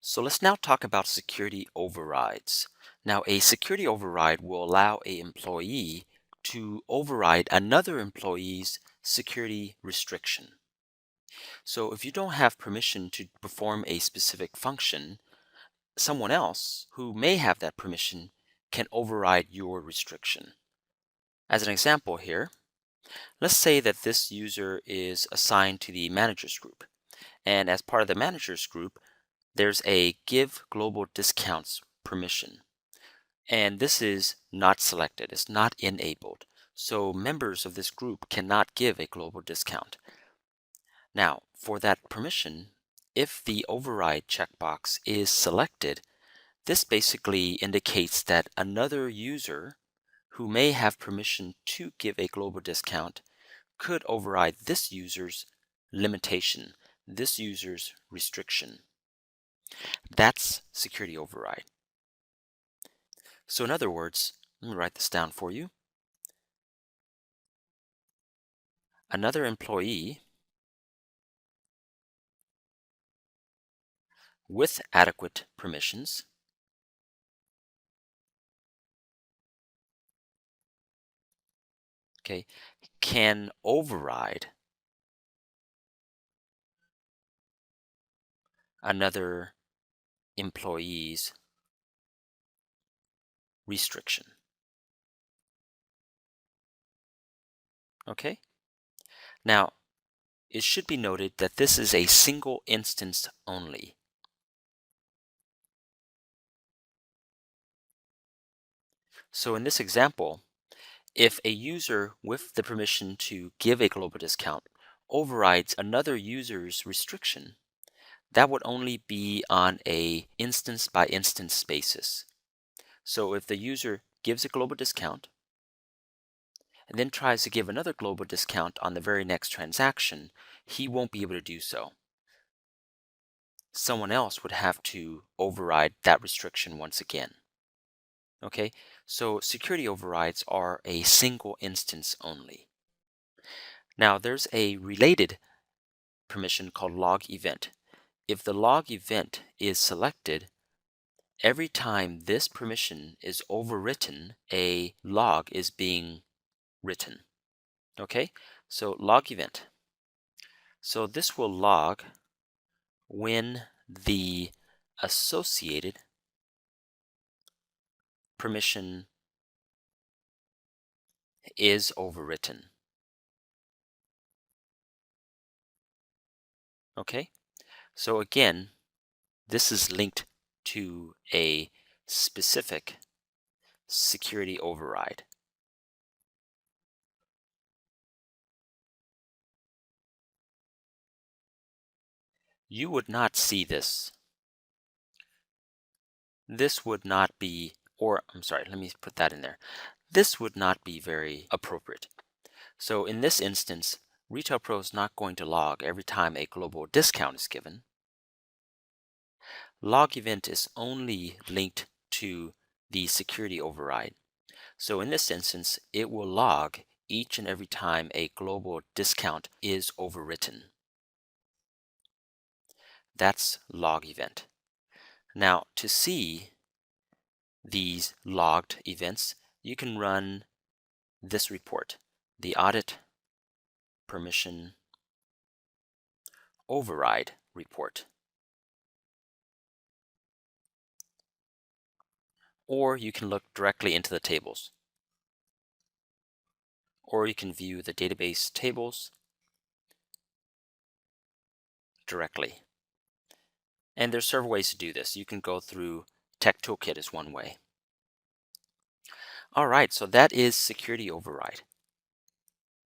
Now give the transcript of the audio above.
So let's now talk about security overrides. Now, a security override will allow a employee to override another employee's security restriction. So if you don't have permission to perform a specific function, someone else who may have that permission can override your restriction. As an example here, let's say that this user is assigned to the managers group. And as part of the managers group, there's a give global discounts permission. And this is not selected, it's not enabled. So members of this group cannot give a global discount. Now, for that permission, if the override checkbox is selected, this basically indicates that another user who may have permission to give a global discount could override this user's limitation, this user's restriction. That's security override. So in other words, let me write this down for you. Another employee with adequate permissions can override another employee's restriction. Okay? Now, it should be noted that this is a single instance only. So in this example, if a user with the permission to give a global discount overrides another user's restriction, that would only be on a instance by instance basis. So if the user gives a global discount and then tries to give another global discount on the very next transaction, he won't be able to do so. Someone else would have to override that restriction once again. Okay, so security overrides are a single instance only. Now there's a related permission called log event. If the log event is selected, every time this permission is overwritten, a log is being written. Okay, so log event. So this will log when the associated permission is overwritten. Okay, so again, this is linked to a specific security override. You would not see this. This would not be, or I'm sorry, let me put that in there. This would not be very appropriate. So in this instance, Retail Pro is not going to log every time a global discount is given. Log event is only linked to the security override. So in this instance, it will log each and every time a global discount is overwritten. That's log event. Now, to see these logged events, you can run this report, the audit permission override report. Or you can look directly into the tables. Or you can view the database tables directly. And there's several ways to do this. You can go through Tech Toolkit is one way. All right, so that is security override.